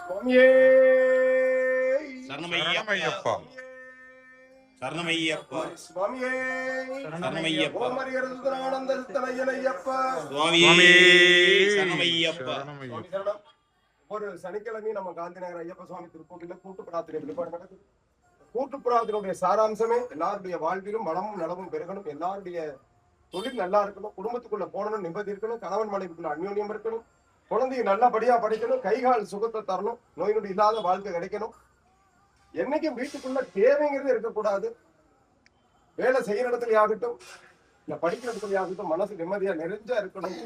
சுவாமியே சரணமையப்பா சரணமையப்பா சுவாமியே சரணமையப்பா ஓமரியரந்தனையனையப்பா சுவாமியே சரணமையப்பா. ஒரு சனிக்கிழமை நம்ம காந்தி நகர் ஐயப்ப சுவாமி திருப்பூர்ல கூட்டு பிரார்த்தனை நடக்குது. கூட்டு பிரார்த்தனையுடைய சாராம்சமே எல்லாருடைய வாழ்விலும் வளமும் நலமும் பெருகணும், எல்லாருடைய தொழில் நல்லா இருக்கணும், குடும்பத்துக்குள்ள போனணும், நிம்மதி இருக்கணும், கணவன் மனைவிக்குள்ள அந்யோன்யம் இருக்கணும், குழந்தைய நல்லபடியா படிக்கணும், கைகால் சுகத்தை தரணும், நோய் நொடி இல்லாத வாழ்க்கை கிடைக்கணும். என்னைக்கும் வீட்டுக்குள்ள தேவைங்கிறது இருக்கக்கூடாது. வேலை செய்யற இடத்துல ஆகட்டும், இல்ல படிக்கிற இடத்துல ஆகட்டும், மனசு நிம்மதியா நிறைஞ்சா இருக்கணும்.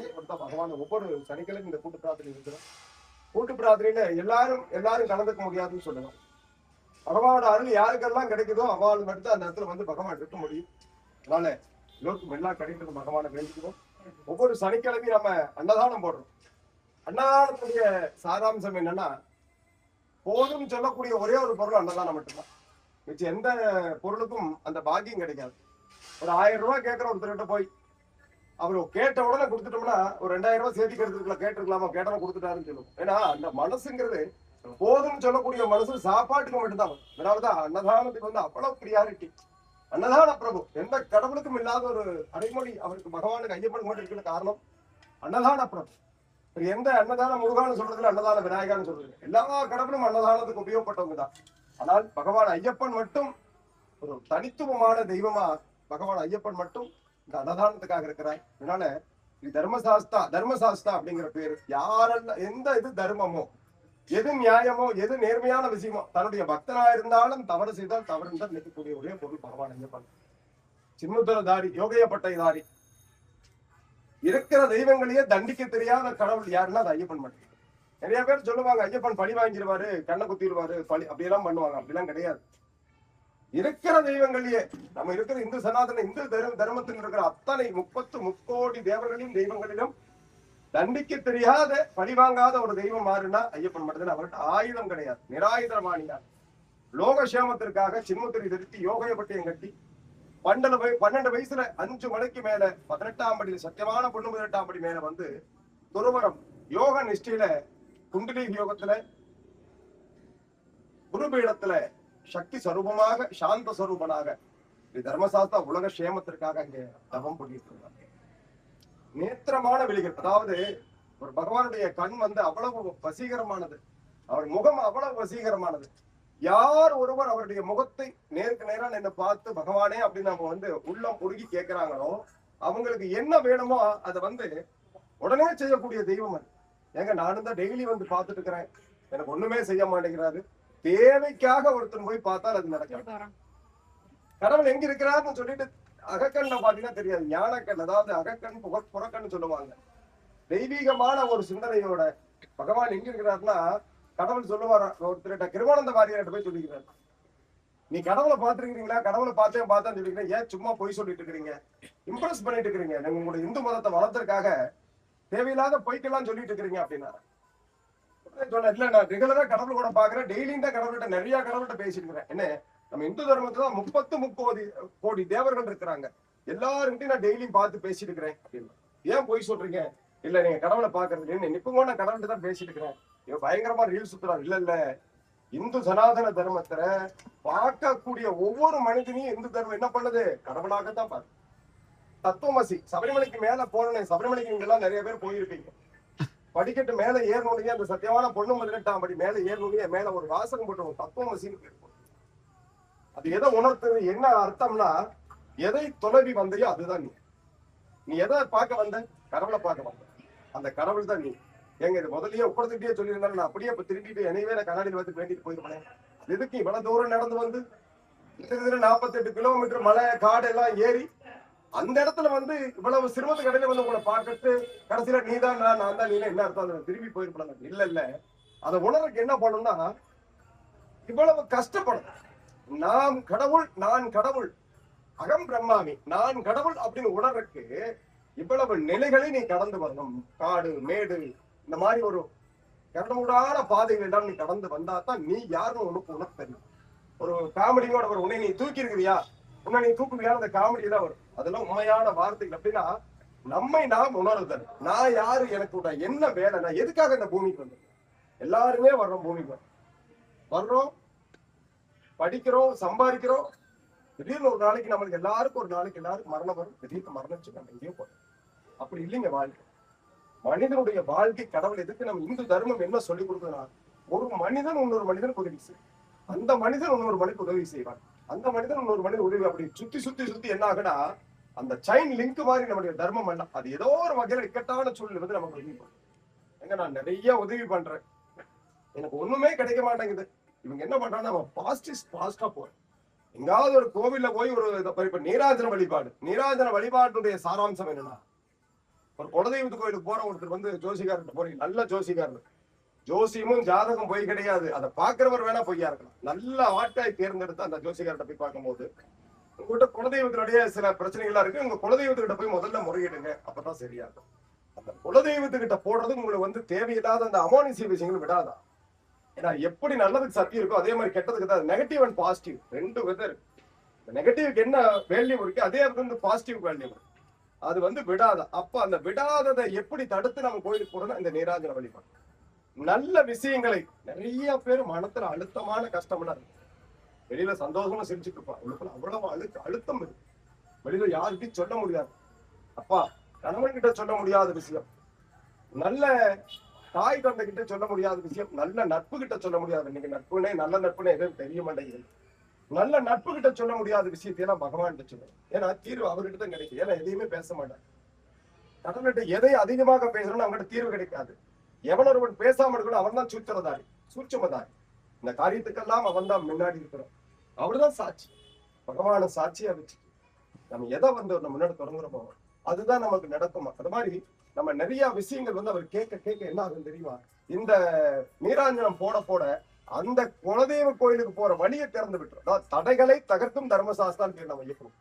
பகவான் ஒவ்வொரு சனிக்கிழமை இந்த கூட்டு பிரார்த்தனை இருக்கிறோம். கூட்டு பிரார்த்தனையில எல்லாரும் கலந்துக்க முடியாதுன்னு சொல்லணும். பகவானோட அருள் யாருக்கெல்லாம் கிடைக்குதோ அவள் மட்டும் அந்த இடத்துல வந்து பகவான் இருக்க முடியும். அதனால எல்லோருக்கும் எல்லாம் கிடைக்கிறது பகவானை வேண்டிக்கிறோம். ஒவ்வொரு சனிக்கிழமையும் நம்ம அன்னதானம் போடுறோம். அன்னதானத்துடைய சாராம்சம் என்னன்னா, போதும் சொல்லக்கூடிய ஒரே ஒரு பொருள் அன்னதானம் மட்டும்தான். மிச்சம் எந்த பொருளுக்கும் அந்த பாக்கியம் கிடைக்காது. ஒரு 1000 ரூபாய் கேட்கிற ஒருத்தர்கிட்ட போய் அவரு கேட்ட உடனே கொடுத்துட்டோம்னா ஒரு 2000 ரூபாய் சேர்த்து எடுத்துக்கலாம், கேட்டிருக்கலாமா, கேட்டவன் கொடுத்துட்டாருன்னு சொல்லுவோம். ஏன்னா அந்த மனசுங்கிறது போதும் சொல்லக்கூடிய மனசு சாப்பாட்டுக்கு மட்டும்தான். அதனாலதான் அன்னதானத்துக்கு வந்து அவ்வளவு பிரியாரிட்டி. அன்னதான பிரபு எந்த கடவுளுக்கும் இல்லாத ஒரு அடைமொழி அவருக்கு பகவானுக்கு ஐயப்பனுக்கு மட்டும் இருக்கிற காரணம் அன்னதான பிரபு. எந்த அன்னதான முருகான்னு சொல்றதுல அன்னதான விநாயகான்னு சொல்றது, எல்லா கடவுளும் அன்னதானத்துக்கு உபயோகப்பட்டவங்க தான். ஆனால் பகவான் ஐயப்பன் மட்டும் ஒரு தனித்துவமான தெய்வமா பகவான் ஐயப்பன் மட்டும் இந்த அன்னதானத்துக்காக இருக்கிறார். அதனால இது தர்மசாஸ்தா அப்படிங்கிற பேரு. யாரெல்லாம் எந்த இது தர்மமோ, எது நியாயமோ, எது நேர்மையான விஷயமோ, தன்னுடைய பக்தனா இருந்தாலும் தவறு செய்தால் தவறு என்றால் நிற்கக்கூடிய ஒரே பொருள் பகவான் ஐயப்பன். சின்முத்திரதாரி, யோகைய பட்டைதாரி. இருக்கிற தெய்வங்களையே தண்டிக்க தெரியாத கடவுள் யாருன்னா அது ஐயப்பன் மட்டும். நிறைய பேர் சொல்லுவாங்க ஐயப்பன் பழி வாங்கிடுவாரு, கண்ணை குத்திடுவாரு, பழி அப்படியெல்லாம் பண்ணுவாங்க. அப்படிலாம் கிடையாது. இருக்கிற தெய்வங்களையே, நம்ம இருக்கிற இந்து சனாதன இந்து தர்மத்தில் இருக்கிற அத்தனை 30 கோடி தேவர்களின் தெய்வங்களிலும் தண்டிக்க தெரியாத பழிவாங்காத ஒரு தெய்வம் மாறுனா ஐயப்பன் மட்டும்தான். அவர்கிட்ட ஆயுதம் கிடையாது, நிராயுதமானியார். லோகசேமத்திற்காக சின்முத்திரை திருத்தி யோகைய பட்டியம் கட்டி 12 வயசுல 5 மணிக்கு மேல 18ஆம் படியில சத்தியமான பொண்ணு 18ஆம் படி மேல வந்து துருவரம் யோக நிஷ்டையில குண்டலி யோகத்துல குருபீடத்துல சக்தி ஸ்வரூபமாக சாந்த ஸ்வரூபனாக தர்மசாஸ்தா உலக சேமத்திற்காக அங்கே தவம் பண்ணிட்டு இருந்தாங்க. நேத்திரமான விழிகள், அதாவது ஒரு பகவானுடைய கண் வந்து அவ்வளவு வசீகரமானது, அவர் முகம் அவ்வளவு வசீகரமானது. யார் ஒருவர் அவருடைய முகத்தை நேருக்கு நேரா நின்று பார்த்து பகவானே அப்படின்னு நம்ம வந்து உள்ளம் உருகி கேட்கிறாங்களோ அவங்களுக்கு என்ன வேணுமோ அதை வந்து உடனே செய்யக்கூடிய தெய்வம் அது. ஏங்க நானும் தான் டெய்லி வந்து பார்த்துட்டு இருக்கிறேன், எனக்கு ஒண்ணுமே செய்ய மாட்டேங்கிறாரு. தேவைக்காக ஒருத்தன் போய் பார்த்தால் அது நடக்கும். கடவுள் எங்க இருக்கிறாருன்னு சொல்லிட்டு அகக்கண்ண பாத்தீங்கன்னா தெரியாது, ஞானக்கண், அதாவது அகக்கண் புறக்கண்ணு சொல்லுவாங்க. தெய்வீகமான ஒரு சிந்தனையோட பகவான் எங்க இருக்கிறாருன்னா கடவுள் சொல்லுவார். ஒருத்தர்கிட்ட கிருபானந்த வாரியார்கிட்ட போய் சொல்லிக்கிறார், நீ கடவுளை பார்த்துருக்கீங்களா? கடவுளை பார்த்தேன்னு சொல்லிக்கிறேன், ஏன் சும்மா பொய் சொல்லிட்டு இருக்கிறீங்க, இம்ப்ரெஸ் பண்ணிட்டு இருக்கிறீங்க, நீங்க உங்களுடைய இந்து மதத்தை வளர்த்ததுக்காக தேவையில்லாத பொய்க்கெல்லாம் சொல்லிட்டு இருக்கிறீங்க அப்படின்னா சொன்ன. இல்ல நான் ரெகுலரா கடவுள் கூட பாக்குறேன், டெய்லியும் தான் கடவுள்கிட்ட நிறைய கடவுள்கிட்ட பேசிட்டு இருக்கிறேன். என்ன நம்ம இந்து தர்மத்துல 30 கோடி தேவர்கள் இருக்கிறாங்க, எல்லாருக்கிட்டையும் நான் டெய்லியும் பார்த்து பேசிட்டு இருக்கிறேன் அப்படின்னு. ஏன் பொய் சொல்றீங்க? இல்ல நீங்க கடவுளை பாக்குறது இல்ல, நிப்பங்க நான் கடவுள்கிட்ட தான் பேசிட்டு இருக்கிறேன். இவன் பயங்கரமா ரீல் சுத்துறாரு. இல்ல இந்து சனாதன தர்மத்துல பார்க்கக்கூடிய ஒவ்வொரு மனிதனையும் இந்து தர்மம் என்ன பண்ணுது? கடவுளாகத்தான் பாரு. தத்துவமசி சபரிமலைக்கு மேல போனேன், சபரிமலைக்கு நீங்க எல்லாம் நிறைய பேர் போயிருப்பீங்க. படிக்கட்டு மேல ஏறணுடைய அந்த சத்தியமான பொண்ணு 18ஆம் படி மேல ஏறணுடைய மேல ஒரு வாசகம் போட்டு தத்துவமசின்னு பேர். அது எதை உணர்த்துது, என்ன அர்த்தம்னா எதை தொலைவி வந்தையோ அதுதான் நீ. நீ எதை பார்க்க வந்த? கடவுளை பார்க்க வந்த. அந்த கடவுள் தான் நீ. எங்க இது முதல்லயே உட்படுத்திட்டே சொல்லியிருந்தாலும் நான் அப்படியே இப்ப திருப்பிட்டு எனவே நான் கண்ணாடியில் வந்து வேண்டிட்டு போயிருப்பேன். எதுக்கு இவ்வளவு தூரம் நடந்து வந்து 48 கிலோமீட்டர் மலை காடு எல்லாம் ஏறி அந்த இடத்துல வந்து இவ்வளவு சிறுமத்து கடையில வந்து உங்களை பார்க்கட்டு கடைசியில நீதான் நான் தான், நீங்க என்ன அர்த்தம் திரும்பி போயிருப்பேன். இல்ல அதை உணர்றதுக்கு என்ன பண்ணணும்னா இவ்வளவு கஷ்டப்படும். நான் கடவுள், நான் கடவுள், அகம் பிரம்மாமி, நான் கடவுள் அப்படின்னு உணர்றதுக்கு இவ்வளவு நிலைகளை நீ கடந்து வரணும். காடு மேடு இந்த மாதிரி ஒரு கடவுளான பாதைகள் எல்லாம் நீ கடந்து வந்தா தான் நீ யாருன்னு உனக்கு தெரியும். ஒரு காமெடியோட ஒரு உன்னை நீ தூக்கி இருக்கிறியா, உன்னை நீ தூக்குவியா, அந்த காமெடி தான் வரும். அதெல்லாம் உண்மையான வார்த்தைகள். அப்படின்னா நம்மை நாம் உணர்தல். நான் யாரு, எனக்கு என்ன வேலை, நான் எதுக்காக இந்த பூமிக்கு வந்தேன், எல்லாருமே வர்றோம் பூமிக்கு, வர்றோம், படிக்கிறோம், சம்பாதிக்கிறோம். திடீர்னு ஒரு நாளைக்கு நம்மளுக்கு எல்லாருக்கும் மரணம் வரும். திடீர்னு மரணிச்சு நம்ம எங்கேயோ போறோம். அப்படி இல்லைங்க வாழ்க்கை. மனிதனுடைய வாழ்க்கை கடவுள் எதுக்கு நம்ம இந்து தர்மம் என்ன சொல்லி கொடுக்குதுன்னா, ஒரு மனிதன் இன்னொரு மனிதனுக்கு உதவி செய்யும், அந்த மனிதன் இன்னொரு மனிதனுக்கு உதவி செய்வான், அந்த மனிதன் இன்னொரு மனிதன் உதவி, அப்படி சுத்தி என்ன ஆகுனா அந்த செயின் லிங்க் மாதிரி நம்முடைய தர்மம் எல்லாம் அது ஏதோ ஒரு வகையில இக்கட்டான சூழ்நிலை வந்து நமக்கு உதவி பண்ணும். எங்க நான் நிறைய உதவி பண்றேன், எனக்கு ஒண்ணுமே கிடைக்க மாட்டேங்குது. இவங்க என்ன பண்றாங்க, நம்ம பாஸ்டா போறோம். எங்காவது ஒரு கோவில்ல போய் ஒரு இப்ப நீராஜன வழிபாட்டுடைய சாராம்சம் என்னன்னா, ஒரு குலதெய்வத்து கோயிலுக்கு போற ஒருத்தர் வந்து ஜோசிகார்கிட்ட போறீங்க, நல்ல ஜோசிகாரர், ஜோசியமும் ஜாதகம் பொய் கிடையாது, அதை பாக்குறவர் வேணா பொய்யா இருக்கலாம். நல்ல ஆட்காய் தேர்ந்தெடுத்து அந்த ஜோசிகார்கிட்ட போய் பார்க்கும்போது, உங்ககிட்ட குலதெய்வத்தினுடைய சில பிரச்சனைகளா இருக்கு, உங்க குலதெய்வத்துக்கிட்ட போய் முதல்ல முறையிடுங்க, அப்பதான் சரியாகும். அந்த குலதெய்வத்துக்கிட்ட போடுறது உங்களுக்கு வந்து தேவையில்லாத அந்த அமானுஷ்ய விஷயங்கள் விடாதா. ஏன்னா எப்படி நல்லதுக்கு சக்தி இருக்கோ அதே மாதிரி கெட்டதுக்கு தான். நெகட்டிவ் அண்ட் பாசிட்டிவ் ரெண்டு விதம் இருக்கு. நெகட்டிவ்க்கு என்ன வேல்யூ இருக்கு, அதே வந்து பாசிட்டிவ் வேல்யூ இருக்கு. அது வந்து விடாத. அப்ப அந்த விடாததை எப்படி தடுத்து நம்ம கோயிலுக்கு போறோம்னா இந்த நீராஜன வழிபாடு. நல்ல விஷயங்களை, நிறைய பேர் மனத்துல அழுத்தமான கஷ்டம்லாம் இருக்கு, வெளியில சந்தோஷமா சிரிச்சுட்டு இருப்பான், உள்ளுக்குள்ள அவ்வளவு அழுத்தம் இருக்கு, வெளியில யாருக்கிட்டையும் சொல்ல முடியாது. அப்பா கணவன் கிட்ட சொல்ல முடியாத விஷயம், நல்ல தாய் தந்தை கிட்ட சொல்ல முடியாத விஷயம், நல்ல நட்பு கிட்ட சொல்ல முடியாது. இன்னைக்கு நட்புனே நல்ல நட்புனே எதுவும் தெரிய மாட்டேங்குது. நல்ல நட்பு கிட்ட சொல்ல முடியாத விஷயத்தையெல்லாம் பகவான் கிட்ட சொல்லுவேன். ஏன்னா தீர்வு அவர்கிட்ட தான் கிடைக்கும். ஏன்னா எதையுமே பேச மாட்டாங்க. கடவுள்கிட்ட எதை அதிகமாக பேசணும்னு அவங்ககிட்ட தீர்வு கிடைக்காது. எவன் ஒருவன் பேசாம இருக்கணும் அவன் தான் சூட்சமதாரி. இந்த காரியத்துக்கெல்லாம் அவன் தான் முன்னாடி இருக்கிறான். அவர்தான் சாட்சி. பகவான சாட்சியா வச்சு நம்ம எதை வந்து நம்ம முன்னாடி தொடங்குறோமோ அதுதான் நமக்கு நடக்குமா. அது மாதிரி நம்ம நிறைய விஷயங்கள் வந்து அவர் கேட்க என்ன ஆகும் தெரியுமா, இந்த நீராஞ்சனம் போட அந்த குலதெய்வ கோயிலுக்கு போற வழியை திறந்து விட்டுரும். அதாவது தடைகளை தகர்க்கும் தர்மசாஸ்தான் பேர் நம்ம இயக்கணும்.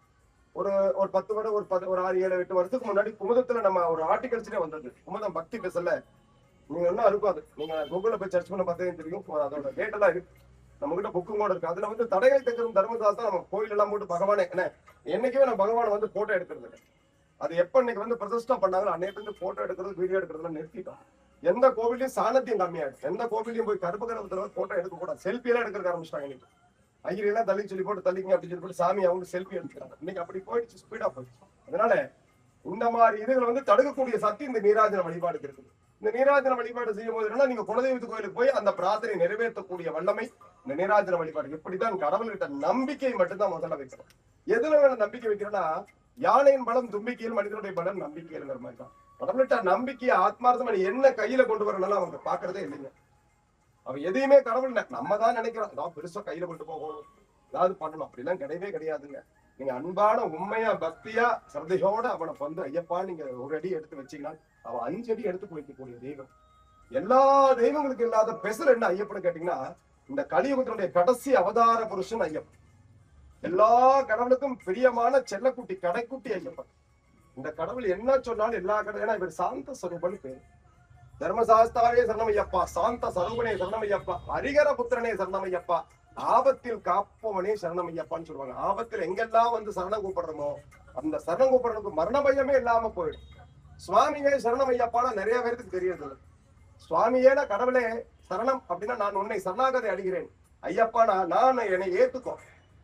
ஒரு 10 வருடம், ஒரு 6, 7, 8 வருஷத்துக்கு முன்னாடி குமுதத்துல நம்ம ஒரு ஆர்டிகல்ஸ்லயே வந்தது. குமுதம் பக்தி பேசல, நீங்க என்ன இருக்கும், அது நீங்க கூகுள்ல போய் சர்ச் பண்ண பார்த்தே தெரியும். அதோட டேட் எல்லாம் இருக்கு, நம்ம கிட்ட புக்கும் கூட இருக்கு. அதுல வந்து தடைகளை தகரும் தர்மசாஸ்திரம் நம்ம கோயில் எல்லாம் போட்டு பகவானே என்ன என்னைக்குமே நம்ம பகவானை வந்து போட்டோ எடுக்கிறது. அது எப்ப இன்னைக்கு வந்து பிரதிஷ்டா பண்ணாங்களோ அன்னைக்கு வந்து போட்டோ எடுக்கிறது, வீடியோ எடுக்கிறதுலாம் நிறுத்திட்டோம். எந்த கோவிலையும் சாணத்தியம் கம்மியாயிடும். எந்த கோவிலையும் போய் கருப்பகரத்துல போட்டோ எடுக்க கூடாது, செல்ஃபி எல்லாம் எடுக்க ஆரம்பிச்சிட்டாங்க. இன்னைக்கு ஐயரெல்லாம் தள்ளி சொல்லி போட்டு தள்ளிங்க அப்படின்னு சொல்லி போட்டு சாமி அவங்க செல்ஃபி எடுத்துக்கிறாங்க. இன்னைக்கு அப்படி போயிடுச்சு, ஸ்பீடா போயிடுச்சு. அதனால இந்த மாதிரி இதுகளை வந்து தடுக்கக்கூடிய சக்தி இந்த நீராஜன வழிபாடுக்கு இருக்குது. இந்த நீராஜன வழிபாடு செய்யும் போது என்னன்னா, நீங்க குலதெய்வத்து கோயிலுக்கு போய் அந்த பிரார்த்தனை நிறைவேற்றக்கூடிய வல்லமை இந்த நீராஜன வழிபாடு. இப்படிதான் கடவுள்கிட்ட நம்பிக்கை மட்டும்தான் முதல்ல வைக்கணும். எதுல வேணா நம்பிக்கை வைக்கிறோம்னா, யானையின் பலம் தும்பிக்கையில், மனிதனுடைய பலம் நம்பிக்கைங்கிற மாதிரி தான். கடவுள்கிட்ட நம்பிக்கையை ஆத்மார்த்தமா என்ன கையில கொண்டு வரனால அவங்க பாக்குறதே இல்லைங்க. அவன் எதையுமே கடவுள் நம்ம தான் நினைக்கிறோம், அதாவது பெருசா கையில கொண்டு போகணும், ஏதாவது பண்ணணும், அப்படிலாம் கிடையவே கிடையாதுங்க. நீங்க அன்பான உண்மையா பக்தியா சிரத்தையோட அவனை வந்து ஐயப்பா நீங்க ஒரு அடி எடுத்து வச்சீங்கன்னா அவன் 5 அடி எடுத்து போய்க்கக்கூடிய தெய்வம். எல்லா தெய்வங்களுக்கு இல்லாத பெசல் என்ன ஐயப்பன்னு கேட்டீங்கன்னா, இந்த கலியுகத்தினுடைய கடைசி அவதார புருஷன் ஐயப்பன். எல்லா கடவுளுக்கும் பிரியமான செல்லக்குட்டி கடைக்குட்டி ஐயப்பன். இந்த கடவுள் என்ன சொன்னாலும் எல்லா கடவுளும், இவர் சாந்த ஸ்வரூபன் பேரு. தர்மசாஸ்தாவே சரணமையப்பா, சாந்த சரூபனே சரணமையப்பா, ஹரிகர புத்திரனே சரணமையப்பா, ஆபத்தில் காப்பவனே சரணமையப்பான்னு சொல்லுவாங்க. ஆபத்தில் எங்கெல்லாம் வந்து சரணம் கூப்பிடுறோமோ அந்த சரணம் கூப்பிடுறதுக்கு மரண பயமே இல்லாம போயிடும். சுவாமியே சரணமையப்பானா நிறைய பேருக்கு தெரியாது. சுவாமியேனா கடவுளே சரணம் அப்படின்னா, நான் உன்னை சரணாகதி அடைகிறேன் ஐயப்பா, நான் என்னை ஏத்துக்கோ,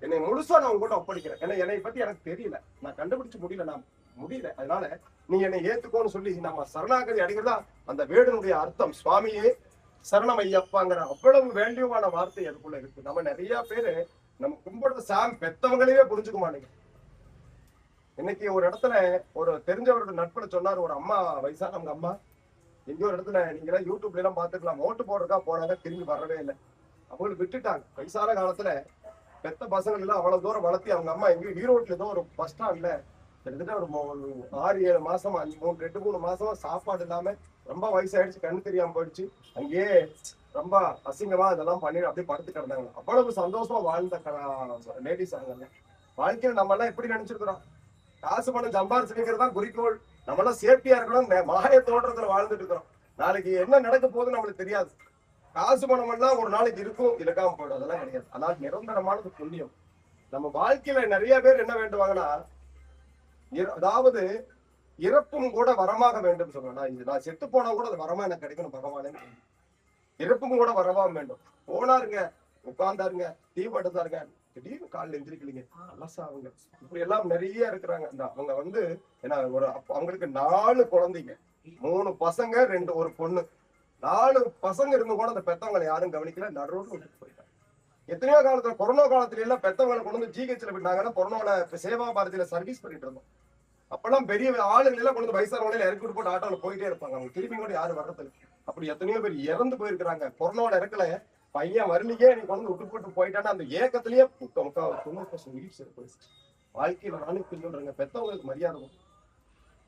என்னை முழுசா நான் உங்ககிட்ட ஒப்படைக்கிறேன். ஏன்னா என்னை பத்தி எனக்கு தெரியல, நான் கண்டுபிடிச்சு முடியல, அதனால நீ என்னை ஏத்துக்கோன்னு சொல்லி நம்ம சரணாகதி அடைகிறதா அந்த வேடனுடைய அர்த்தம். சுவாமியே சரணம் ஐயப்பாங்கிற அவ்வளவு வேல்யூவான வார்த்தை அதுக்குள்ள இருக்கு. நம்ம நிறைய பேரு நம்ம கும்பிடுற பெத்தவங்களையே புரிஞ்சுக்க மாட்டேங்க. இன்னைக்கு ஒரு இடத்துல ஒரு தெரிஞ்சவரோட நட்புல சொன்னார், ஒரு அம்மா, வயசானவங்க அம்மா, எங்கேயோ ஒரு இடத்துல நீங்க எல்லாம் யூடியூப்ல எல்லாம் பாத்துக்கலாம், ஓட்டு போடுறதுக்கா போனாங்க, திரும்பி வரவே இல்லை. அவங்களுக்கு விட்டுட்டாங்க. வயசான காலத்துல பெத்த பசங்க எல்லாம் அவ்வளவு தூரம் வளர்த்தி அவங்க அம்மா எங்கேயும் ஈரோட்ல ஏதோ ஒரு பஸ் ஸ்டாண்ட்ல கிட்டத்தட்ட ஒரு 6-7 மாசமா 2-3 மாசமா சாப்பாடு இல்லாம ரொம்ப வயசாயிடுச்சு, கண்ணு தெரியாம போயிடுச்சு, அங்கேயே ரொம்ப அசிங்கமா இதெல்லாம் பண்ணி அப்படியே படுத்து கிடந்தாங்க. அவ்வளவு சந்தோஷமா வாழ்ந்த லேடிஸ் ஆகுங்க. வாழ்க்கையில நம்ம எல்லாம் எப்படி நினைச்சிருக்கிறோம், காசு பணம் சம்பாதிச்சுக்கிறது தான் குறிக்கோள், நம்ம எல்லாம் சேஃப்டியா இருக்கணும், மாய தோற்றத்துல வாழ்ந்துட்டு இருக்கிறோம். நாளைக்கு என்ன நடக்க போகுதுன்னு நம்மளுக்கு தெரியாது. காசு பணம் எல்லாம் ஒரு நாளைக்கு இருக்கும், இலக்காம போயிடும், அதெல்லாம் கிடையாது. ஆனால் நிரந்தரமானது புண்ணியம். நம்ம வாழ்க்கையில நிறைய பேர் என்ன வேண்டுவாங்கன்னா, அதாவது இறப்பும் கூட வரமாக வேண்டும் சொல்லுவேன். நான் செத்து போனா கூட அது வரமா எனக்கு கிடைக்கணும் பகவானே. இறப்பும் கூட வரவா வேண்டும். போனாருங்க, உட்கார்ந்தாருங்க, டீ படுத்தாருங்க, திடீர்னு காலில் எந்திரிக்கலீங்க, அலசாவுங்க. இப்படி எல்லாம் நிறைய இருக்கிறாங்க. இந்த அவங்க வந்து ஏன்னா அவங்களுக்கு 4 குழந்தைங்க, 3 பசங்க 2 ஒரு பொண்ணு. 4 பசங்க இருந்து கூட அந்த பெத்தவங்களை யாரும் கவனிக்கல, நடுரோடு விட்டுட்டு போயிட்டாங்க. எத்தனையோ காலத்துல கொரோனா காலத்துல எல்லாம் பெத்தவங்களை கொண்டு வந்து ஜிஹெச்ல விட்டாங்கன்னா கொரோனால சேவா பாரதியில சர்வீஸ் பண்ணிட்டு இருந்தோம். அப்பெல்லாம் பெரிய ஆளுங்க எல்லாம் கொண்டு வந்து வயசானவங்களே இறக்கி போட்டு ஆட்டோல போயிட்டே இருப்பாங்க. அவங்க திருப்பி கூட யாரும் வர்றதில்லை. அப்படி எத்தனையோ பேர் இறந்து போயிருக்கிறாங்க. கொரோனாவோட இறக்கல, பையன் வரலையே நீ கொண்டு விட்டு போட்டு போயிட்டான்னா அந்த ஏக்கத்திலேயே 90% உயிர் செத்து போயிடுச்சு. வாழ்க்கையில நானும் சொல்றேங்க, பெத்தவங்களுக்கு மரியாதை கொடுக்கும்.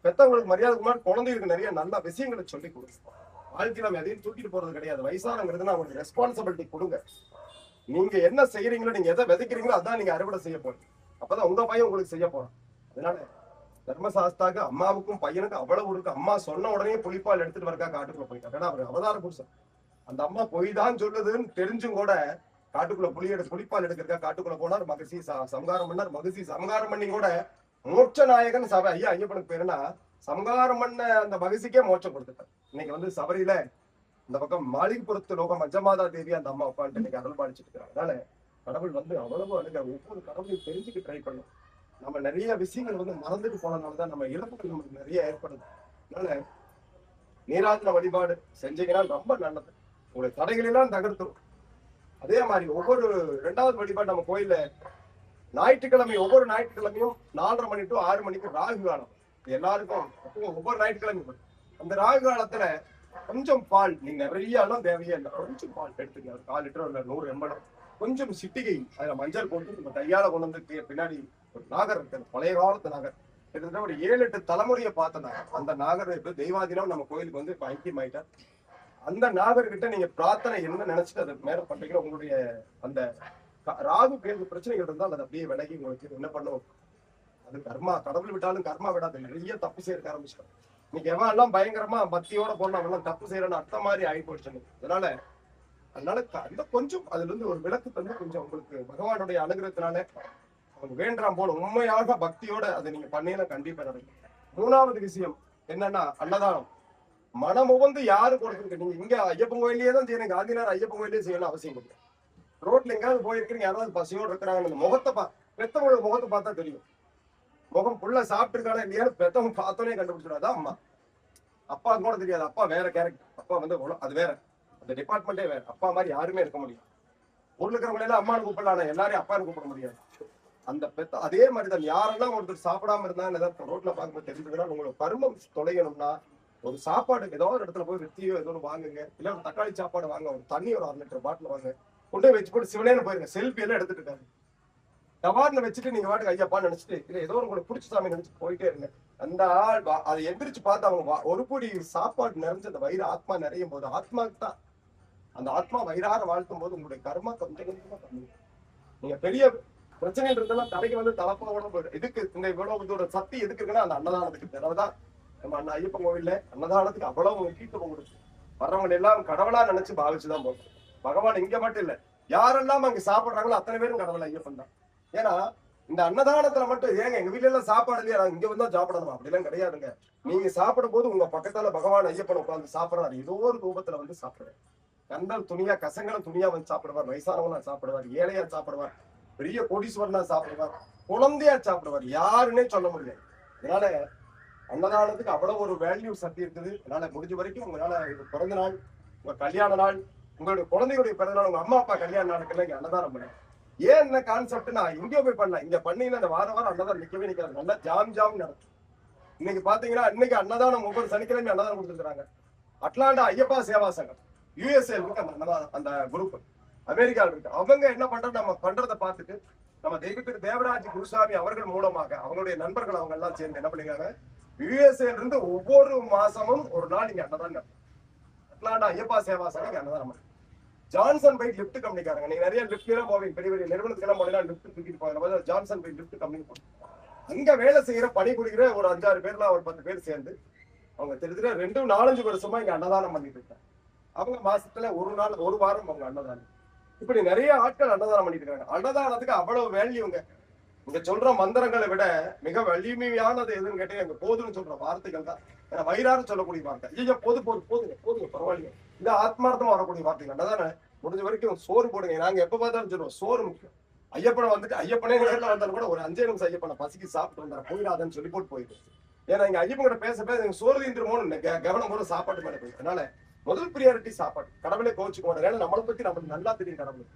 பெத்தவங்களுக்கு மரியாதை முன்னாடி குழந்தைகளுக்கு நிறைய நல்ல விஷயங்களை சொல்லி கொடுக்கும். வாழ்க்கையில நம்ம எதையும் தூக்கிட்டு போறது கிடையாது. வயசானங்கிறதுனா அவங்களுக்கு ரெஸ்பான்சிபிலிட்டி கொடுங்க. நீங்க என்ன செய்யறீங்களோ, நீங்க எதை விதைக்கிறீங்களோ அதான் நீங்க அறுவடை செய்ய போறீங்க. அப்பதான் உங்க பையன் உங்களுக்கு செய்ய போறான். அதனால தர்மசாஸ்தாக்கு அம்மாவுக்கும் பையனுக்கும் அவ்வளவு இருக்கு. அம்மா சொன்ன உடனே புலிப்பால் எடுத்துட்டு வரக்கா காட்டுக்குள்ள போயிட்டாங்க. ஏன்னா அவர் அவதார புருஷன். அந்த அம்மா பொய் தான் சொல்லுதுன்னு தெரிஞ்சும் கூட காட்டுக்குள்ள புலிப்பால் எடுக்கிறக்கா காட்டுக்குள்ள போனார். மகசி சம்காரம் பண்ணார். மகசி சம்காரம் பண்ணி கூட மோட்ச நாயகன் சபை ஐயா ஐயப்பனுக்கு பேருனா சம்காரம் பண்ண அந்த மகசிக்கே மோட்சம் கொடுத்துட்டார். இன்னைக்கு வந்து சபரியில இந்த பக்கம் மாளிகைப்புறத்து லோகம் அஞ்சமாதா தேவி அந்த அம்மா உட்காந்துட்டு இன்னைக்கு அருள் பாடிச்சுட்டு இருக்காங்க. அதனால கடவுள் வந்து அவ்வளவு அழுக. ஒவ்வொரு கடவுளையும் தெரிஞ்சுக்க ட்ரை பண்ணும். நம்ம நிறைய விஷயங்கள் வந்து மறந்துட்டு போனதுனாலதான் நம்ம இழப்புகள் நமக்கு நிறைய ஏற்படுது. அதனால நீராஜன வழிபாடு செஞ்சீங்கன்னா ரொம்ப நல்லது. உங்களுடைய தடைகள் எல்லாம் தகர்த்துரும். அதே மாதிரி ஒவ்வொரு 2வது வழிபாடு நம்ம கோயில்ல ஞாயிற்றுக்கிழமை ஒவ்வொரு ஞாயிற்றுக்கிழமையும் 4:30 மணி to 6 மணிக்கு ராகு காலம். எல்லாருக்கும் ஒவ்வொரு ஞாயிற்றுக்கிழமையும் அந்த ராகு காலத்துல கொஞ்சம் பால், நீங்க நிறைய எல்லாம் தேவையே இல்லை, கொஞ்சம் பால் எடுத்துக்க. 4 லிட்டர் இல்ல 100 ml, கொஞ்சம் சிட்டிகை அதுல மஞ்சள் போட்டு நம்ம கையால கொண்டு வந்து பின்னாடி ஒரு நாகர் இருக்கு, பழைய காலத்து நாகர், கிட்டத்தட்ட ஒரு 7-8 தலைமுறையை பார்த்த நாகர். அந்த நாகர் தெய்வாதீனம் நம்ம கோயிலுக்கு வந்து இப்ப ஐக்கியம் ஆயிட்டார். அந்த நாகர்கிட்ட நீங்க பிரார்த்தனை என்ன நினைச்சிட்டு அதை மேல பண்றீங்களோ உங்களுடைய அந்த ராகு கேள்வி பிரச்சனைகள் இருந்தால் அதை அப்படியே விலகி உங்களுக்கு என்ன பண்ணுவோம். அது கர்மா, கடவுள் விட்டாலும் கர்மா விடாது. நிறைய தப்பு செய்யறதுக்கு ஆரம்பிச்சிட்டோம். இன்னைக்கு எவன் எல்லாம் பயங்கரமா பக்தியோட போனா அவன் தப்பு செய்யறன்னு அர்த்தம் மாதிரி ஆகி போயிடுச்சு. அதனால அந்த கொஞ்சம் அதுல இருந்து ஒரு விளக்கு தந்து கொஞ்சம் உங்களுக்கு பகவானுடைய அனுகிரகத்தினால அவங்க வேண்டாம் போல உண்மையாக பக்தியோட அதை நீங்க பண்ணீங்கன்னா கண்டிப்பா நடக்கும். 3வது விஷயம் என்னன்னா அன்னதானம். மனம் உவந்து யாரு கொடுத்துருக்கு. நீங்க இங்க ஐயப்பன் கோயிலே தான் செய்யணும், காந்தினார் ஐயப்பன் கோயிலே செய்யணும் அவசியம் இல்லை. ரோட்ல எங்காவது போயிருக்கீங்க, யாராவது பசியோடு இருக்கிறாங்க, அந்த முகத்தை பெத்தவங்களோட முகத்தை பார்த்தா தெரியும். முகம் புள்ள சாப்பிட்டு இருக்கானா இல்லையான்னு பெத்தவங்க பார்த்தோன்னே கண்டுபிடிச்சிடாதான் அம்மா. அப்பா கூட தெரியாது. அப்பா வேற கேரக்டர். அப்பா வந்து அது வேற, அந்த டிபார்ட்மெண்டே வேற. அப்பா மாதிரி யாருமே இருக்க முடியும். ஊர்ல இருக்கிறவங்க எல்லாம் அம்மானு கூப்பிடலாம், எல்லாரையும் அப்பான்னு கூப்பிட முடியாது. அந்த பெத்த அதே மாதிரிதான் யாரெல்லாம் ஒருத்தர் சாப்பிடாம இருந்தாங்க ஏதாவது ரோட்ல பார்க்கும்போது தெரிஞ்சுக்கணும். உங்களுக்கு கருமம் தொலையணும்னா ஒரு சாப்பாடுக்கு ஏதோ ஒரு இடத்துல போய் வெத்தியோ ஏதோ ஒரு வாங்குங்க, இல்ல ஒரு தக்காளி சாப்பாடு வாங்க, ஒரு தண்ணி ஒரு 1/2 லிட்டர் பாட்டில் வாங்க, கொண்டு வச்சு போட்டு சிவனேன்னு போயிருங்க. செல்ஃபி எல்லாம் எடுத்துட்டு இருக்காரு. டவார்ல வச்சுட்டு நீங்க வாட்டுக்கு ஐயப்பான்னு நினைச்சிட்டு இல்ல ஏதோ உங்களுக்கு பிடிச்ச சாமி நினைச்சிட்டு போயிட்டே இருங்க. அந்த ஆள் அதை எந்திரிச்சு பார்த்து அவங்க ஒரு கூடி சாப்பாடு நிறைஞ்ச அந்த வயிறு ஆத்மா நிறையும் போது ஆத்மாக்கு தான் அந்த ஆத்மா வயிறார வாழ்த்தும் போது உங்களுடைய கர்மா கொஞ்சம் கொஞ்சமா பண்ணுங்க. நீங்க பெரிய பிரச்சனைகள் இருந்தெல்லாம் தலைக்கு வந்து தலப்பாவோட போயிடும். இதுக்கு இந்த இவ்வளவு இதோட சக்தி எதுக்கு இருக்குன்னா அந்த அன்னதானத்துக்கு. அதனாலதான் நம்ம ஐயப்பன் கோவில்ல அன்னதானத்துக்கு அவ்வளவு முக்கியத்துவம் கொடுத்து வர்றவங்க எல்லாம் கடவுளா நினைச்சு பாவிச்சுதான் போகும். பகவான் இங்க மட்டும் இல்ல, யாரெல்லாம் அங்க சாப்பிடுறாங்களோ அத்தனை பேரும் கடவுள் ஐயப்பன் தான். ஏன்னா இந்த அன்னதானத்துல மட்டும் ஏங்க எங்க வீட்டுல எல்லாம் சாப்பாடு இல்லையா இங்க வந்தா சாப்பிடணும் அப்படிலாம் கிடையாதுங்க. நீங்க சாப்பிடும் போது உங்க பக்கத்தால பகவான் ஐயப்பன் உட்கார்ந்து சாப்பிடுறாரு. ஏதோ ஒரு ரூபத்துல வந்து சாப்பிடுறாரு. கந்தல் துணியா கசங்களும் துணியா வந்து சாப்பிடுவார். வயசானவனா சாப்பிடுவார், ஏழையா சாப்பிடுவார், பெரிய கோடீஸ்வரனா சாப்பிடுவார், குழந்தையா சாப்பிடுவார். யாருன்னே சொல்ல முடியாது. அதனால அன்னதானத்துக்கு அவ்வளவு ஒரு வேல்யூ சக்தி இருக்குது. அதனால முடிஞ்ச வரைக்கும் உங்களால பிறந்த நாள், உங்க கல்யாண நாள், உங்களுடைய குழந்தைகளுடைய பிறந்த நாள், உங்க அம்மா அப்பா கல்யாண நாளுக்கெல்லாம் இங்க அன்னதானம் பண்ணு. ஏன் என்ன கான்செப்ட் நான் இங்கே போய் பண்ணலாம், இங்க பண்ணீங்கன்னா அந்த வாரம் அன்னதானம் நிக்கவே நிக்காது. நல்லா ஜாம் நடக்கும். இன்னைக்கு பாத்தீங்கன்னா இன்னைக்கு அன்னதானம் ஒவ்வொரு சனிக்கிழமை அன்னதானம் கொடுத்துருக்காங்க. அட்லாண்டா ஐயப்பா சேவா சங்கம் USA இருக்கு அந்த அன்னதானம், அந்த குரூப் அமெரிக்காவில் இருக்கு. அவங்க என்ன பண்றது நம்ம பண்றதை பார்த்துட்டு நம்ம தெய்வத்திற்கு தேவராஜ் குருசாமி அவர்கள் மூலமாக அவங்களுடைய நண்பர்கள் அவங்க எல்லாம் சேர்ந்து என்ன பண்ணிருக்காங்க, USA இருந்து ஒவ்வொரு மாசமும் ஒரு நாள் இங்க அன்னதானம். அட்லாண்டா ஐயப்பா சேவா சங்கம் அன்னதானம். ஜான்சன் பைக் லிப்ட் கம்பெனிக்காரங்க, நீங்க நிறைய லிப்ட் எல்லாம் போவீங்க, பெரிய பெரிய நிறுவனத்துக்கு எல்லாம் போனீங்கன்னா லிப்ட் தூக்கிட்டு போவாங்க. ஜான்சன் பைக் லிப்ட் கம்பெனி அங்க வேலை செய்யற பணிபுரிகிற ஒரு 5-6 பேர்ல ஒரு 10 பேர் சேர்ந்து அவங்க தெரிஞ்சுட்டு 2-4 வருஷமா இங்க அன்னதானம் பண்ணிட்டு இருக்காங்க. அவங்க மாசத்துல ஒரு நாள் ஒரு வாரம் அவங்க அன்னதானம். இப்படி நிறைய ஆட்கள் அன்னதானம் பண்ணிட்டு இருக்காங்க. அன்னதானத்துக்கு அவ்வளவு வேல்யூங்க. இங்க சொல்ற மந்திரங்களை விட மிக வலிமையானது எதுன்னு கேட்டீங்க, போதுன்னு சொல்ற வார்த்தைகள் தான். ஏன்னா வயிறாறு சொல்லக்கூடிய வார்த்தை. ஐயோ போதுங்க பரவாயில்லைங்க, இது ஆத்மார்த்தமா வரக்கூடிய வார்த்தைகள். அதானே முடிஞ்ச வரைக்கும் சோறு போடுங்க. நாங்க எப்ப பார்த்தாலும் சொல்லுவோம் சோறு முக்கியம். ஐயப்பனை வந்துட்டு ஐயப்பனே நேரில் வந்தாலும் கூட ஒரு 5 நிமிஷம் ஐயப்பனை பசிக்கு சாப்பிட்டு வந்தார போயிடாதன்னு சொல்லி போட்டு போயிடுது. ஏன்னா இங்க ஐயப்பன் கிட்ட பேச பேச சோறு தீந்துருமோன்னு கவனம் கூட சாப்பாட்டு மேல போயிடுது. அதனால முதல் பிரியாரிட்டி சாப்பாடு. கடவுளே கோச்சுக்க மாட்டாங்க. ஏன்னா நம்மளை பத்தி நம்மளுக்கு நல்லா தெரியும். கடவுளுக்கு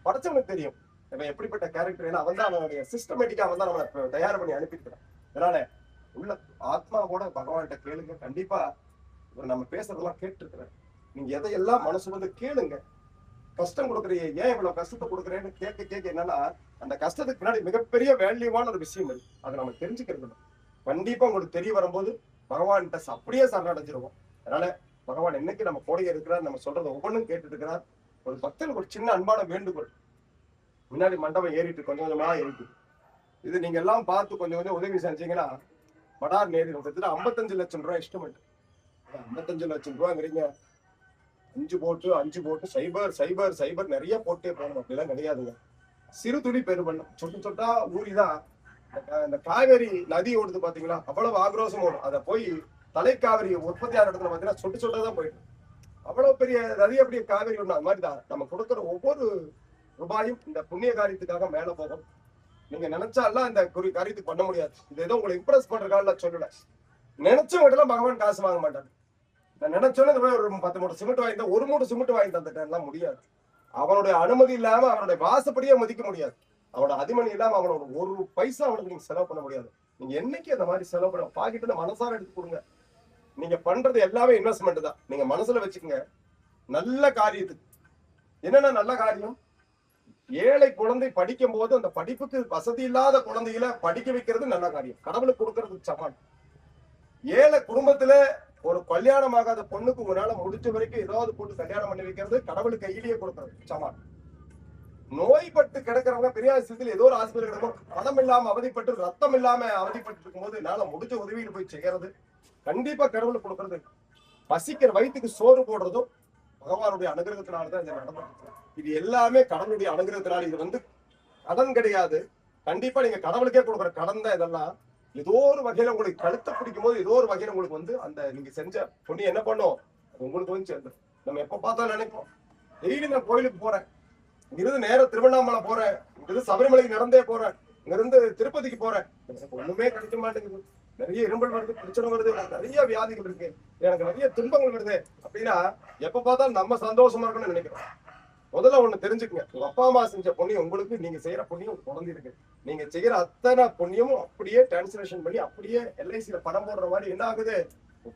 படைச்சவனுக்கு தெரியும் இவன் எப்படிப்பட்ட கேரக்டர். ஏன்னா அவன் தான் அவனுடைய சிஸ்டமேட்டிக்கா அவன் தான் நம்மளை தயார் பண்ணி அனுப்பியிருக்கிறான். அதனால உள்ள ஆத்மாவோட பகவான்கிட்ட கேளுங்க. கண்டிப்பா நம்ம பேசுறதெல்லாம் கேட்டு இருக்கிறேன். நீங்க எதையெல்லாம் மனசு வந்து கேளுங்க. கஷ்டம் கொடுக்குறீங்க, ஏன் இவ்வளவு கஷ்டத்தை கொடுக்குறேன்னு கேட்க கேட்க என்னன்னா அந்த கஷ்டத்துக்கு பின்னாடி மிகப்பெரிய வேல்யூவான ஒரு விஷயம் இருக்கு. அதை நம்ம தெரிஞ்சுக்கிறது. கண்டிப்பா உங்களுக்கு தெரிய வரும்போது பகவான்கிட்ட அப்படியே சரணடைஞ்சிருவோம். அதனால பகவான் என்னைக்கு நம்ம கூடயே இருக்கிறார், நம்ம சொல்றதை ஒவ்வொன்றும் கேட்டுட்டு இருக்கிறார். ஒரு பக்தனுக்கு ஒரு சின்ன அன்பான வேண்டுகோள். முன்னாடி மண்டபம் ஏறிட்டு கொஞ்சம் கொஞ்சமா ஏறிட்டு இது நீங்க எல்லாம் பார்த்து கொஞ்சம் கொஞ்சம் உதவி செஞ்சீங்கன்னா மடார் நேரி 55 லட்சம் ரூபாய் எஸ்டிமேட். 55 லட்சம் ரூபாய்ங்கிறீங்க. 5 போட்டு சைபர் நிறைய போட்டே போகணும். அப்படிலாம் கிடையாதுங்க. சிறு துளி பெருமண்ணம் சொட்டு சொட்டா ஊறிதான் இந்த காவேரி நதி ஓடுது பாத்தீங்களா, அவ்வளவு ஆக்ரோஷம் ஓடும். அதை போய் தலைக்காவிரி உற்பத்தி ஆகிற இடத்துல பாத்தீங்கன்னா சொட்டு சொட்டதான் போயிடும். அவ்வளவு பெரிய நதி அப்படியே காவேரி ஒண்ணு. அது மாதிரிதான் நம்ம கொடுக்குற ஒவ்வொரு ரூபாயும் இந்த புண்ணிய காரியத்துக்காக மேல போகும். நீங்க நினைச்சாலாம் இந்த காரியத்துக்கு பண்ண முடியாது. இது ஏதோ உங்களை இம்ப்ரெஸ் பண்றதுக்காக சொல்லல. நினைச்சவங்க பகவான் காசு வாங்க மாட்டாங்க. நான் நினைச்சோன்னு இந்த மாதிரி ஒரு 10 மூட்டை சிமெண்ட் வாங்கி ஒரு மூட்டை சிமெண்ட் வாங்கி தந்துட்டேன்லாம் முடியாது. அவனுடைய அனுமதி இல்லாம அவனுடைய வாசப்படியே மதிக்க முடியாது. அவனோட அதிமணி இல்லாம அவனோட ஒரு பைசா அவனுக்கு நீங்க செலவு பண்ண முடியாது. நீங்க என்னைக்கு அந்த மாதிரி செலவு பண்ண பாக்கிட்டு மனசார எடுத்து கொடுங்க. நீங்க பண்றது எல்லாமே இன்வெஸ்ட்மெண்ட் தான். நீங்க மனசுல வச்சுக்கோங்க. நல்ல காரியத்துக்கு என்னன்னா நல்ல காரியம். ஏழை குழந்தை படிக்கும் போது அந்த படிப்புக்கு வசதி இல்லாத குழந்தைகளை படிக்க வைக்கிறது நல்ல காரியம். கடவுளுக்கு கொடுக்கறதுக்கு சமான். ஏழை குடும்பத்துல ஒரு கல்யாணம் ஆகாத பொண்ணுக்கு உங்களால முடிஞ்ச வரைக்கும் ஏதாவது போட்டு கல்யாணம் பண்ணி வைக்கிறது கடவுளுக்கு கையிலேயே கொடுக்கறது சமான். நோய்பட்டு கிடக்கிறவங்க பெரிய ஆஸ்பத்திரியில் ஏதோ ஒரு ஆஸ்பத்திரி கிடக்கும், பணம் இல்லாம அவதிப்பட்டு ரத்தம் இல்லாம அவதிப்பட்டு இருக்கும்போது என்னால முடிஞ்ச உதவியில் போய் செய்யறது கண்டிப்பா கடவுளுக்கு கொடுக்கறது. பசிக்கிற வயிற்றுக்கு சோறு போடுறதும் பகவானுடைய அனுகிரகத்தினாலதான் இதை நடந்துட்டு. இது எல்லாமே கடவுளுடைய அனுகிரகத்தினால. இது வந்து கடன் கிடையாது. கண்டிப்பா நீங்க கடவுளுக்கே கொடுக்குற கடன் தான் இதெல்லாம். ஏதோ ஒரு வகையில உங்களுக்கு கழுத்தை பிடிக்கும் போது ஏதோ ஒரு வகையில உங்களுக்கு வந்து அந்த நீங்க செஞ்ச பொண்ணு என்ன பண்ணும் உங்களுக்கு வந்து சேர்ந்து. நம்ம எப்ப பார்த்தாலும் நினைப்போம் டெய்லி நான் கோயிலுக்கு போறேன், இங்கிருந்து நேரம் திருவண்ணாமலை போறேன், இங்கிருந்து சபரிமலைக்கு நடந்தே போறேன், இங்க இருந்து திருப்பதிக்கு போறேன், எனக்கு ஒண்ணுமே கிடைக்க மாட்டேங்குது. நிறைய இரும்பல் வருது, பிரச்சனை வருது, நிறைய வியாதிகள் இருக்கு, எனக்கு நிறைய துன்பங்கள் வருது அப்படின்னா எப்ப பார்த்தாலும் நம்ம சந்தோஷமா இருக்கணும்னு நினைக்கிறோம். முதல்ல ஒண்ணு தெரிஞ்சுக்கங்க. உங்க அப்பா அம்மா செஞ்ச புண்ணியம் உங்களுக்கு, நீங்க செய்யற புண்ணியம் குழந்தை இருக்கு. நீங்க செய்யற அத்தனை புண்ணியமும் அப்படியே டிரான்ஸ்லேஷன் பண்ணி அப்படியே எல்ஐசியில படம் போடுற மாதிரி என்ன ஆகுது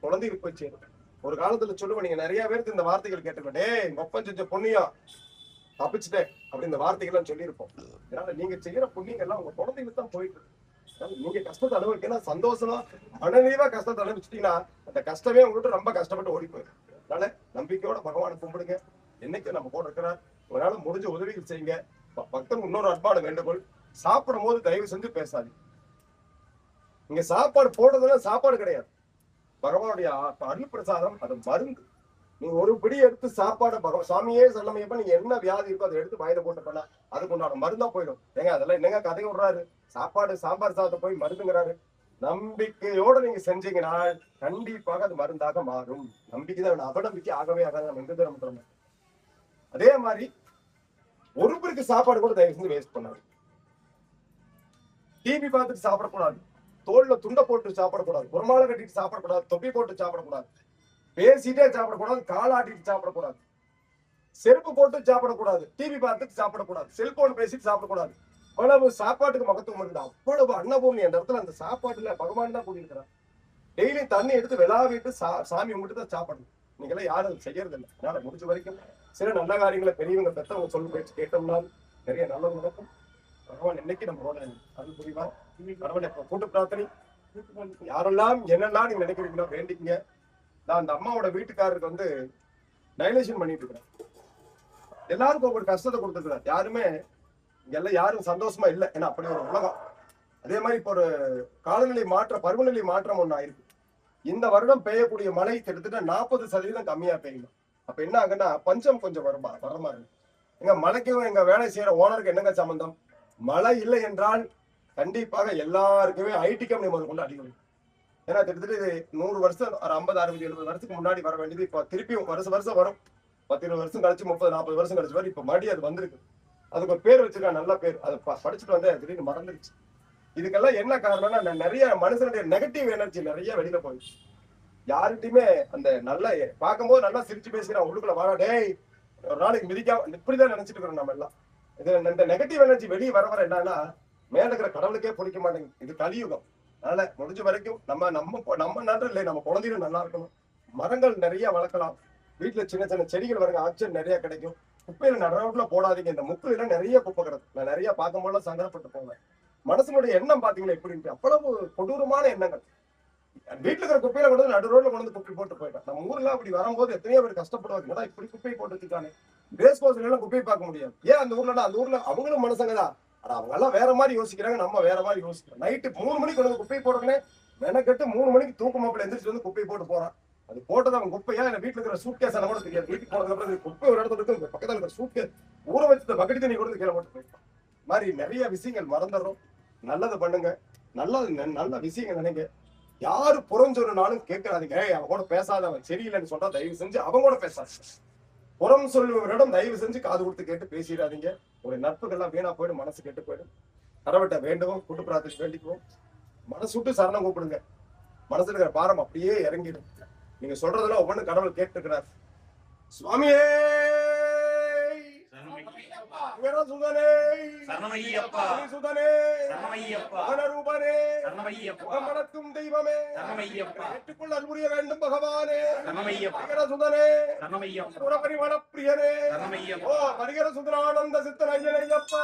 குழந்தைக்கு போய் சேரும். ஒரு காலத்துல சொல்லுவேன், நீங்க நிறைய பேருக்கு இந்த வார்த்தைகள் கேட்டுக்கோ, டே எங்க அப்பன் செஞ்ச புண்ணியம் தப்பிச்சுட்டேன் அப்படி இந்த வார்த்தைகள்லாம் சொல்லியிருப்போம். அதனால நீங்க செய்யற புண்ணியங்கள் எல்லாம் உங்க குழந்தைங்களுக்கு தான் போயிட்டு இருக்கு. நீங்க கஷ்டத்தை அனுபவிக்கணும், சந்தோஷமா மனநீவா கஷ்டத்தை அனுபவிச்சிட்டீங்கன்னா அந்த கஷ்டமே உங்கள்கிட்ட ரொம்ப கஷ்டப்பட்டு ஓடி போயிடும். அதனால நம்பிக்கையோட பகவானை கும்பிடுங்க. என்னைக்கு நம்ம கூட இருக்கிறார், உங்களால முடிஞ்ச உதவிகள் செய்யுங்க. பக்தன் இன்னொரு அன்பான வேண்டுகோள், சாப்பிடும் போது தயவு செஞ்சு பேசாது. நீங்க சாப்பாடு போடுறதுல சாப்பாடு கிடையாது, பகவானுடைய அருள் பிரசாதம், அது மருந்து. நீங்க ஒரு பிடி எடுத்து சாப்பாடு சாமியே செல்லமையப்ப நீங்க என்ன வியாதி இருக்கோ அதை எடுத்து வாயில போட்டு பண்ணா அதுக்கு உண்டான மருந்தா போயிடும். ஏங்க அதெல்லாம் என்னங்க கதை விடுறாரு, சாப்பாடு சாம்பார் சாதத்தை போய் மருந்துங்கிறாரு. நம்பிக்கையோட நீங்க செஞ்சீங்கன்னா கண்டிப்பாக அது மருந்தாக மாறும். நம்பிக்கை தான், அவநம்பிக்கை ஆகவே ஆகாது. நம்ம எந்த தூரம். அதே மாதிரி ஒரு பேருக்கு சாப்பாடு கூட தயவு செஞ்சு வேஸ்ட் பண்ணாது. டிவி பார்த்துட்டு சாப்பிடக்கூடாது, தோல்ல துண்டை போட்டு சாப்பிடக்கூடாது, குரமாலை கட்டிட்டு சாப்பிடக்கூடாது, தொப்பி போட்டு சாப்பிடக்கூடாது, பேசிட்டே சாப்பிடக்கூடாது, காலாட்டிட்டு சாப்பிடக்கூடாது, செருப்பு போட்டு சாப்பிடக்கூடாது, டிவி பார்த்துட்டு சாப்பிடக்கூடாது, செல்போன் பேசிட்டு சாப்பிடக்கூடாது. அவ்வளவு சாப்பாட்டுக்கு மகத்துவம் இருக்குது. அவ்வளவு அன்னபூமி அந்த இடத்துல அந்த சாப்பாட்டுல பகவான் தான் கூட்டியிருக்கிறார். டெய்லி தண்ணி எடுத்து விளாவிட்டு சாமி கும்பிட்டு தான் சாப்பிடணும். நீங்களாம் யாரும் செய்யறது இல்லை. அதனால முடிஞ்ச வரைக்கும் சில நல்ல காரியங்களை பெரியவங்க பெற்றவங்க சொல்லி பேச்சு கேட்டோம்னா நிறைய நல்லது நடக்கும். பகவான் என்னைக்கு நம்மளோட அருள் புரிவார். கடவுளை கூட்டு பிரார்த்தனை. யாரெல்லாம் என்னெல்லாம் நீங்க நினைக்கிறீங்களோ வேண்டிக்கங்க. நான் அந்த அம்மாவோட வீட்டுக்காரருக்கு வந்து டைலேஷன் பண்ணிட்டு இருக்கிறேன். எல்லாருக்கும் ஒவ்வொரு கஷ்டத்தை கொடுத்துருக்கிறார். யாருமே இங்கெல்லாம் யாரும் சந்தோஷமா இல்லை. ஏன்னா அப்படி ஒரு உலகம். அதே மாதிரி இப்போ ஒரு காலநிலை மாற்றம், பருவநிலை மாற்றம் ஒண்ணு ஆயிருக்கு. இந்த வருடம் பெய்யக்கூடிய மழை கிட்டத்தட்ட 40% கம்மியா பெய்யும். அப்ப என்ன ஆகுன்னா பஞ்சம் கொஞ்சம் வர மாதிரி இருக்கு. எங்க மழைக்கும் எங்க வேலை செய்யற ஓனருக்கு என்னங்க சம்பந்தம்? மழை இல்லை என்றால் கண்டிப்பாக எல்லாருக்குமே ஐடி கம்பெனி முதல் கொண்டு அடிக்கணும். ஏன்னா கிட்டத்தட்ட இது 100 வருஷம், ஒரு 50, 60, 70 வருஷத்துக்கு முன்னாடி வர வேண்டியது இப்ப திருப்பியும் வருஷம் வருஷம் வரும். 10, 20 வருஷம் கழிச்சு, 30, 40 வருஷம் கழிச்சு வரும். இப்ப மறுபடியும் அது வந்திருக்கு. அதுக்கு ஒரு பேர் வச்சிருக்காங்க, நல்ல பேர். அதை படிச்சுட்டு வந்தேன், திடீர்னு மறந்துருச்சு. இதுக்கெல்லாம் என்ன காரணம்னா, நிறைய மனுஷனுடைய நெகட்டிவ் எனர்ஜி நிறைய வெளியில போயிடுச்சு. யார்கிட்டயுமே அந்த நல்ல பார்க்கும்போது நல்லா சிரிச்சு பேசுறான், உள்ளுக்குள்ள வாடா டேய் ஒரு நாளைக்கு மிதிக்காம, இப்படிதான் நினைச்சிட்டு இருக்கிறோம் நம்ம எல்லாம். இது இந்த நெகட்டிவ் எனர்ஜி வெளியே வர வர என்னன்னா, மேல இருக்கிற கடவுளுக்கே பிடிக்க மாட்டேங்குது. இது கலியுகம். அதனால முடிஞ்ச வரைக்கும் நம்ம நன்று இல்லை, நம்ம குழந்தைகள் நல்லா இருக்கணும். மரங்கள் நிறைய வளர்க்கலாம். வீட்டுல சின்ன சின்ன செடிகள் வருங்க, ஆக்சிஜன் நிறைய கிடைக்கும். குப்பையில நடுரோட்ல போடாதீங்க. இந்த முக்குல நிறைய குப்பை கிடக்கு. நான் நிறைய பார்க்கும்போது சங்கடப்பட்டு போவேன். மனசனுடைய எண்ணம் பாத்தீங்கன்னா எப்படின்ட்டு அவ்வளவு கொடூரமான எண்ணங்கள். வீட்டுல இருக்கிற குப்பையில கொண்டு நடு ரோட்ல கொண்டு வந்து குப்பை போட்டு போயிட்டேன். நம்ம ஊர்ல அப்படி வரும்போது எத்தனையோ பேர் கஷ்டப்படுவாங்க, இப்படி குப்பையை போட்டு வச்சுட்டானே. ரேஸ் கோர்ஸ்ல எல்லாம் குப்பையை பார்க்க முடியாது. ஏன் அந்த ஊர்ல அவங்களும் மனுஷங்கதான். ஆனா அவங்க எல்லாம் வேற மாதிரி யோசிக்கிறாங்க, நம்ம வேற மாதிரி யோசிக்கிறோம். நைட்டு 3 மணிக்கு கொண்டு வந்து குப்பை போடுறேன்னு மெனக்கெட்டு 3 மணிக்கு தூக்கமாப்பிள்ள எந்திரிச்சு வந்து குப்பை போட்டு போறான். அது போட்டது அவன் குப்பையா இல்ல வீட்டுல இருக்கிற சூட் கேஸ் கூட தெரியாது. வீட்டுக்கு போனதுக்கு அப்புறம் குப்பை ஒரு இடத்துல இருக்கு, பக்கத்துல இருக்கிற சூட் கேஸ் ஊற வச்சு பக்கெட் தண்ணி கொடுத்து கீழே போட்டு போயிருப்பான். மாதிரி நிறைய விஷயங்கள் மறந்துடுறோம். நல்லது பண்ணுங்க, நல்ல விஷயங்கள் நினைங்க. யாரு புறஞ்சொன்னாலும் கேட்கறாதீங்க. அவன் கூட பேசாதவன் சரியில்லைன்னு சொல்றா தயவு செஞ்சு அவங்க கூட பேசாது. புறம் சொல்லுவவரிடம் தயவு செஞ்சு காது கொடுத்து கேட்டு பேசிடாதீங்க. ஒரு நட்புகள்லாம் வீணா போயிடும், மனசு கெட்டு போயிடும். கடவுட்ட வேண்டுவோம், கூட்டு பிரார்த்தனை வேண்டிக்குவோம். மனசு விட்டு சரணம் கூப்பிடுங்க. மனசுல இருக்கிற பாரம் அப்படியே இறங்கிடும். நீங்க சொல்றதெல்லாம் ஒவ்வொன்றும் கடவுள் கேட்டுக்கிறார். சுவாமியே சுதனே சரணமையப்பா சுதனே சரணமையப்பா ரூபனே சரணமையப்பா முகமடக்கும் தெய்வமே சரணமையப்பா ஏற்றுக்கொள்ள அருள்புரிய வேண்டும் பகவானே. சரணமையப்பா சுதனே சரணமையப்பா சுரபரிமள பிரியனே சரணமையப்பா ஓ ஹரிஹர சுந்தரானந்த சித்தன் ஐயனையப்பா.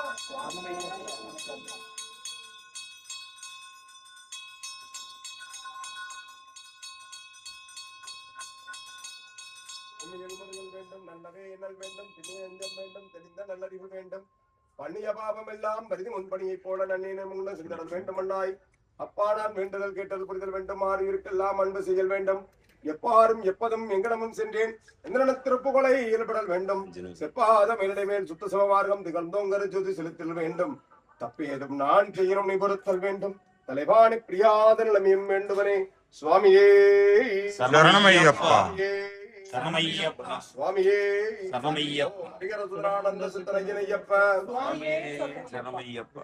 வேண்டும், நல்லவே எண்ணல் வேண்டும், திணை அஞ்சம் வேண்டும், தெளிந்த நல்லறிவு வேண்டும். பண்ணிய பாவம் எல்லாம் பரிதி முன்பணியை போல நன்னீன முன்ன சிந்தனம் வேண்டுமன்னாய். அப்பா நான் வேண்டுதல் கேட்டல் புரிதல் வேண்டும். ஆறு இருக்கெல்லாம் அன்பு செய்யல் வேண்டும். எப்பாரும் எப்பதும் எங்கடமும் சென்றேன் எந்திரன திருப்புகளை இயல்படல் வேண்டும். செப்பாதம் என்னிடமேல் சுத்த சிவமார்க்கம் திகழ்ந்தோங்கரு ஜோதி செலுத்தல் வேண்டும். தப்பியதும் நான் செய்யணும் நிபுணத்தல் வேண்டும். தலைவாணி பிரியாத நிலைமையும் வேண்டுவனே. சுவாமியே சரணமையப்பா சரணமையப்பா சுவாமியே சரணமையப்பா ஹரிஹர சுந்தரானந்த சித்தன் ஐயனையப்பா. சரணமையப்பா